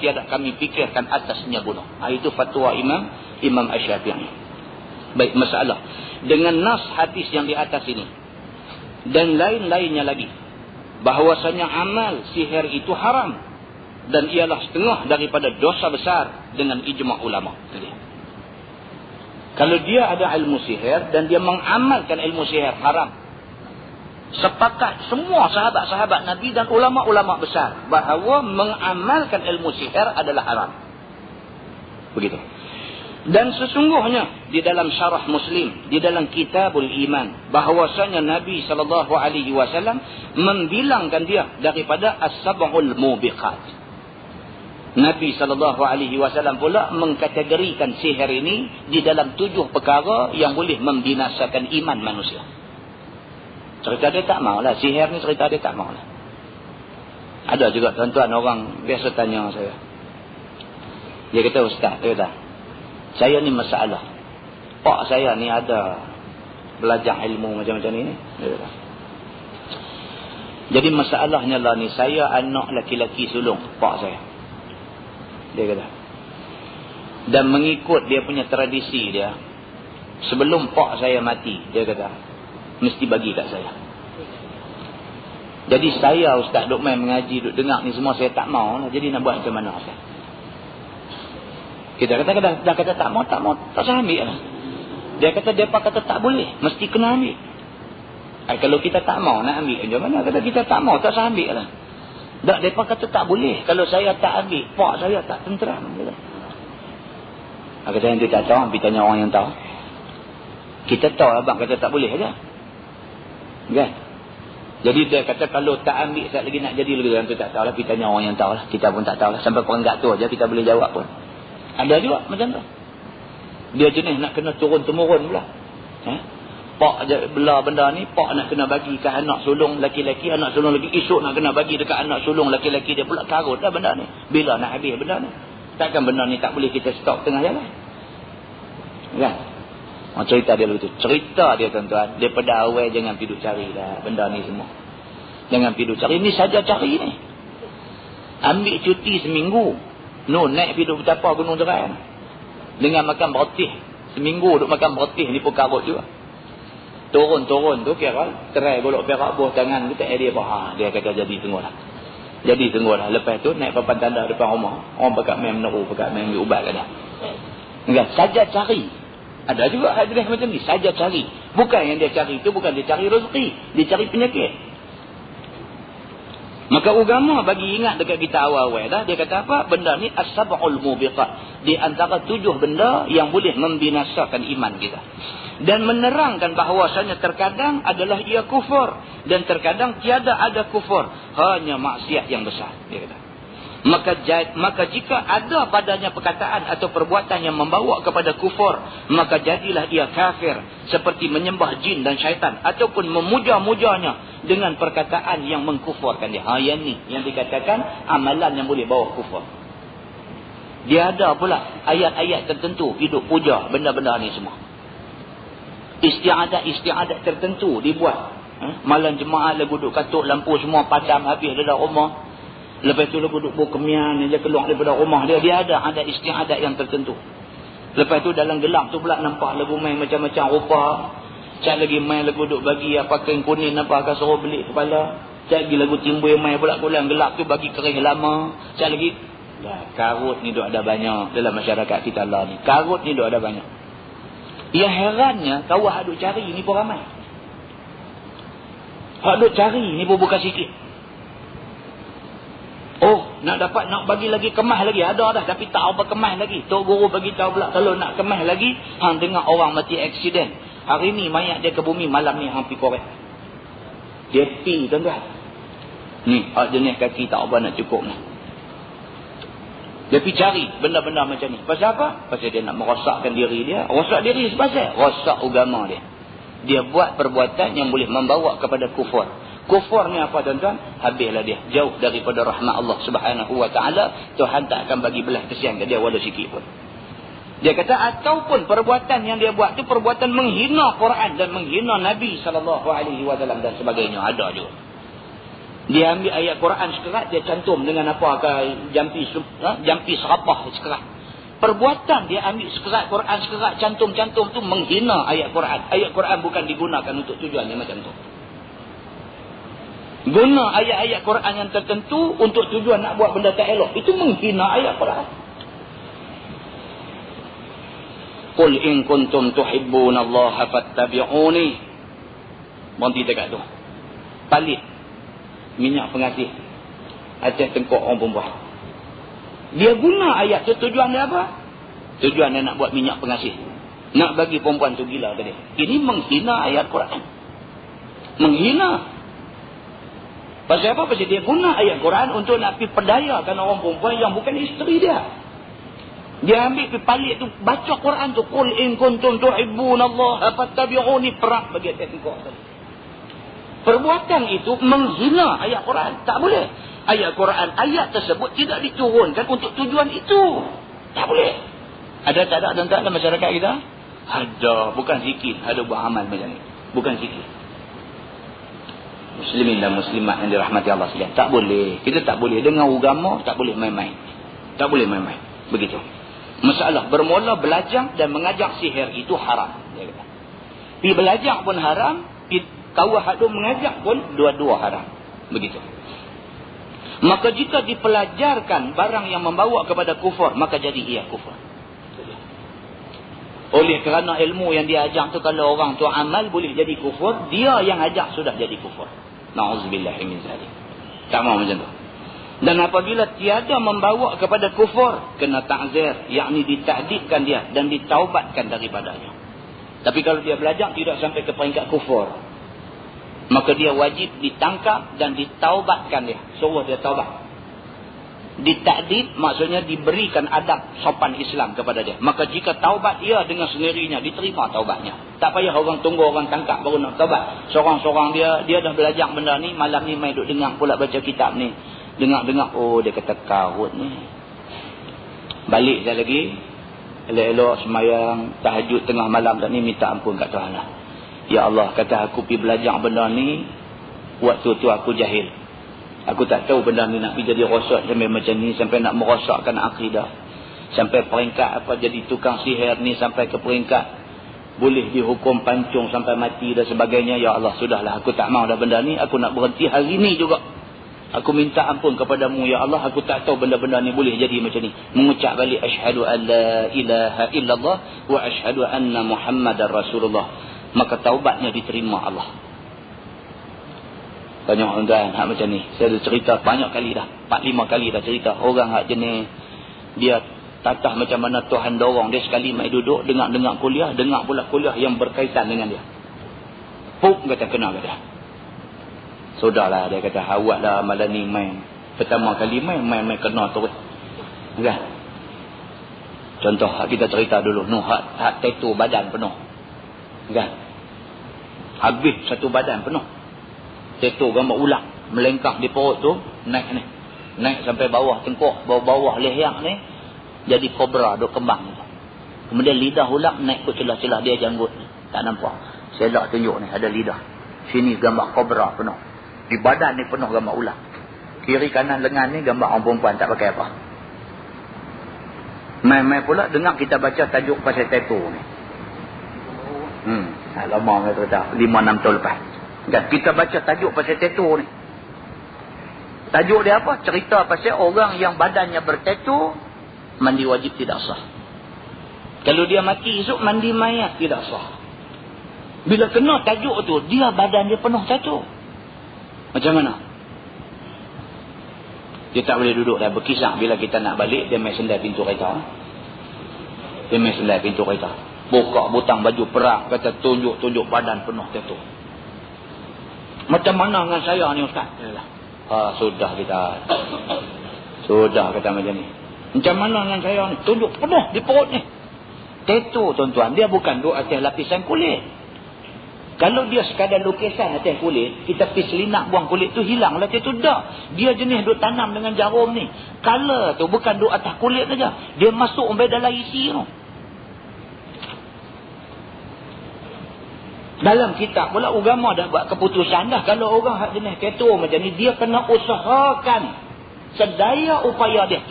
tiada kami fikirkan atasnya bunuh. Itu fatwa Imam Asy-Syafi'i. Baik, masalah dengan nas hadis yang di atas ini dan lain-lainnya lagi, bahwasanya amal sihir itu haram dan ialah setengah daripada dosa besar dengan ijma' ulama. Kalau dia ada ilmu sihir dan dia mengamalkan ilmu sihir, haram. Sepakat semua sahabat-sahabat Nabi dan ulama-ulama besar bahawa mengamalkan ilmu sihir adalah haram. Begitu. Dan sesungguhnya di dalam syarah Muslim, di dalam Kitabul Iman, bahwasanya Nabi SAW membilangkan dia daripada as-sab'ul mubiqat. Nabi SAW pula mengkategorikan sihir ini di dalam 7 perkara yang boleh membinasakan iman manusia. Cerita dia tak maulah. Sihir ni cerita dia tak maulah. Ada juga tuan-tuan orang biasa tanya saya. Dia kata, Ustaz, dia kata, saya ni masalah. Pak saya ni ada belajar ilmu macam-macam ni. Dia kata. Jadi masalahnya lah ni, saya anak laki-laki sulung pak saya. Dia kata. Dan mengikut dia punya tradisi dia, sebelum pak saya mati, dia kata, mesti bagi kat saya. Jadi saya, Ustaz, duk main mengaji, duk dengar ni semua, saya tak mau lah. Jadi nak buat macam mana, Ustaz? Kita kata, dah kata tak mau, tak usah ambil lah. Dia kata, dia kata tak boleh, mesti kena ambil. Kalau kita tak mau nak ambil, macam mana? Kata kita tak mau, tak usah ambil lah. Dah, dia kata tak boleh. Kalau saya tak ambil, pak saya tak tenteram. Kata yang dia tak tahu, pergi tanya orang yang tahu. Kita tahu abang kata tak boleh aja. Kan? Jadi dia kata kalau tak ambil sekali lagi nak jadi lagi, tu tak tahu lah, kita tanya orang yang tahu lah. Kita pun tak tahu lah. Sampai peringkat tu aja kita boleh jawab pun. Ada juga macam tu. Dia jenis nak kena turun-temurun pula. Pak bela benda ni, pak nak kena bagi ke anak sulung laki-laki, anak sulung lagi esok nak kena bagi dekat anak sulung laki-laki, dia pula karut lah benda ni. Bila nak habis benda ni? Takkan benda ni tak boleh kita stop tengah jalan. Kan? Cerita dia begitu. Cerita dia tuan-tuan, daripada awal jangan pergi cari dah benda ni semua. Jangan pergi cari. Ni saja cari ni. Ambil cuti seminggu. Naik pergi betapa Gunung Jerai. Dengan makan berotih. Seminggu duk makan berotih ni pun karut juga. Turun-turun tu kira terai golok perak buah tangan kita dia apa. Dia kata jadi tengoklah. Jadi tengoklah. Lepas tu naik papan tanda depan rumah. Orang pakat main meneru, pakat main ambil ubat kata. Enggak, saja cari. Ada juga hadis macam ni, saja cari. Bukan yang dia cari itu, bukan dia cari rezeki, dia cari penyakit. Maka agama bagi ingat dekat kita awal-awal dah, dia kata apa? Benda ni as-sab'ul mubiqat. Di antara 7 benda yang boleh membinasakan iman kita. Dan menerangkan bahawasanya terkadang adalah ia kufur. Dan terkadang tiada ada kufur. Hanya maksiat yang besar, dia kata. Maka jika ada padanya perkataan atau perbuatan yang membawa kepada kufur, maka jadilah ia kafir, seperti menyembah jin dan syaitan ataupun memuja-mujanya dengan perkataan yang mengkufurkan dia. Yang ni yang dikatakan amalan yang boleh bawa kufur. Dia ada pula ayat-ayat tertentu hidup puja benda-benda ni semua. Istiadat tertentu dibuat. Malam jemaah lagu duduk katuk lampu semua padam habis dalam rumah. Lepas tu lagu duk berkemian, dia keluar daripada rumah dia. Dia ada istiadat yang tertentu. Lepas tu dalam gelap tu pula nampak lagu main macam-macam rupa. Cak lagi main lagu duk bagi apa kain kuning apa akan suruh beli kepala. Cak lagi lagu timbul main pula dalam gelap tu bagi kering lama. Cak lagi karut ni duk ada banyak dalam masyarakat kita lah ni. Karut ni duk ada banyak. Yang herannya kawah duk cari ni pun ramai. Hak duk cari ni pun bukan sikit. Oh, nak bagi lagi kemas lagi. Ada dah tapi tak apa kemas lagi. Tok guru bagi tahu pula kalau nak kemas lagi, hang dengar orang mati aksiden. Hari ni mayat dia ke bumi, malam ni hang pi korek. Dia pi tuan-tuan. Ni, jenis kaki tak apa nak cukup ni. Dia pi cari benda-benda macam ni. Pasal apa? Pasal dia nak merosakkan diri dia. Rosak diri sebasal rosak agama dia. Dia buat perbuatan yang boleh membawa kepada kufur. Kufur ni apa tuan-tuan? Habislah dia. Jauh daripada rahmat Allah Subhanahu wa ta'ala. Tuhan tak akan bagi belah kesian ke dia walau sikit pun. Dia kata ataupun perbuatan yang dia buat tu perbuatan menghina Quran dan menghina Nabi SAW dan sebagainya. Ada juga. Dia ambil ayat Quran sekerat, dia cantum dengan apa ke jampi serapah sekerat. Perbuatan dia ambil sekerat Quran sekerat, cantum-cantum tu menghina ayat Quran. Ayat Quran bukan digunakan untuk tujuan yang macam tu. Guna ayat-ayat Quran yang tertentu untuk tujuan nak buat benda tak elok, itu menghina ayat Quran. Qul in kuntum tuhibbunallaha fattabi'uni. Berhenti dekat tu. Palit minyak pengasih atas tengkok orang perempuan. Dia guna ayat tu, tujuan dia apa? Tujuan dia nak buat minyak pengasih, nak bagi perempuan tu gila tadi. Ini menghina ayat Quran. Menghina. Pasal apa? Pasal dia guna ayat Quran untuk nak pergi perdayakan orang perempuan yang bukan isteri dia. Dia ambil pergi palit tu, baca Quran tu, qul in kuntum tuhibbunallaha fattabi'uni, perang bagi atas tengkok tadi. Perbuatan itu menghina ayat Quran. Tak boleh. Ayat Quran, ayat tersebut tidak diturunkan untuk tujuan itu. Tak boleh. Ada tak ada tuan-tuan dalam masyarakat kita? Ada. Bukan sikit. Ada buat amal macam ni. Bukan sikit. Muslimin dan muslimat yang dirahmati Allah sekalian. Tak boleh. Kita tak boleh. Dengan agama, tak boleh main-main. Tak boleh main-main. Begitu. Masalah bermula belajar dan mengajar sihir itu haram. Dia kata. Pergi belajar pun haram. Kawah hak mengajak pun dua-dua haram. Begitu. Maka jika dipelajarkan barang yang membawa kepada kufur, maka jadi ia kufur. Oleh kerana ilmu yang dia ajak tu, kalau orang tu amal boleh jadi kufur, dia yang ajak sudah jadi kufur. Na'udzubillahi min zalik. Tak mahu macam tu. Dan apabila tiada membawa kepada kufur, kena ta'zir, yakni ditakdibkan dia dan ditaubatkan daripadanya. Tapi kalau dia belajar tidak sampai ke peringkat kufur, maka dia wajib ditangkap dan ditaubatkan dia. Suruh dia taubat. Ditakdib maksudnya diberikan adab sopan Islam kepada dia. Maka jika taubat ia dengan sendirinya, diterima taubatnya. Tak payah orang tunggu orang tangkap baru nak taubat. Seorang-seorang dia dah belajar benda ni, malam ni main duk dengar pula baca kitab ni. Dengar-dengar, oh dia kata karut ni. Balik dia lagi, elok-elok semayang tahajud tengah malam tak ni, minta ampun kat Tuhan lah. Ya Allah, kata aku pergi belajar benda ni, waktu tu aku jahil. Aku tak tahu benda ni nak pergi jadi rosak sampai macam ni, sampai nak merosakkan akidah. Sampai peringkat apa jadi tukang sihir ni, sampai ke peringkat boleh dihukum pancung sampai mati dan sebagainya. Ya Allah, sudahlah, aku tak mahu dah benda ni, aku nak berhenti hari ni juga. Aku minta ampun kepadamu ya Allah, aku tak tahu benda-benda ni boleh jadi macam ni. Mengucap balik, asyhadu an la ilaha illallah wa asyhadu anna Muhammadar Rasulullah. Maka taubatnya diterima Allah. Banyak orang hak macam ni. Saya dah cerita banyak kali dah. 4-5 kali dah cerita. Orang hak jenis, dia tatah macam mana Tuhan dorong dia sekali mai duduk, dengar kuliah, dengar pula kuliah yang berkaitan dengan dia. Puk, kata kena kata. Sudahlah, dia kata, awaklah malam ni main. Pertama kali main kena terus. Kan? Contoh, kita cerita dulu. Hak tattoo badan penuh. Kan? Habis satu badan penuh. Tattoo gambar ulang. Melengkang di perut tu, naik ni. Naik sampai bawah tengkok, bawah leher ni. Jadi kobra, duk kembang. Kemudian lidah ulang naik ke celah-celah dia janggut. Tak nampak. Selak tunjuk ni, ada lidah. Sini gambar kobra penuh. Di badan ni penuh gambar ulang. Kiri kanan lengan ni gambar orang perempuan tak pakai apa. Main-main pula dengar kita baca tajuk pasal tattoo ni. Lama kita dah 5-6 tahun lepas. Dan kita baca tajuk pasal tattoo ni. Tajuk dia apa? Cerita pasal orang yang badannya bertattoo, mandi wajib tidak sah. Kalau dia mati esok, mandi mayat tidak sah. Bila kena tajuk tu, dia badan dia penuh tattoo. Macam mana? Dia tak boleh duduk dah berkisah. Bila kita nak balik, dia main sendal pintu kereta. Dia main sendal pintu kereta. Buka butang baju perang, kata tunjuk-tunjuk badan penuh tattoo. Macam mana dengan saya ni Ustaz? Sudah kita. Sudah kata macam ni. Macam mana dengan saya ni? Tunjuk penuh di perut ni. Tattoo tuan-tuan, dia bukan duk atas lapisan kulit. Kalau dia sekadar lukisan atas kulit, kita pergi selinak buang kulit tu, hilanglah tattoo dah. Dia jenis duk tanam dengan jarum ni. Color tu bukan duk atas kulit saja. Dia masuk sampai dalam isi tu. Dalam kitab pula agama dah buat keputusan dah. Kalau orang hak jenis ketua macam ni, dia kena usahakan sedaya upaya dia.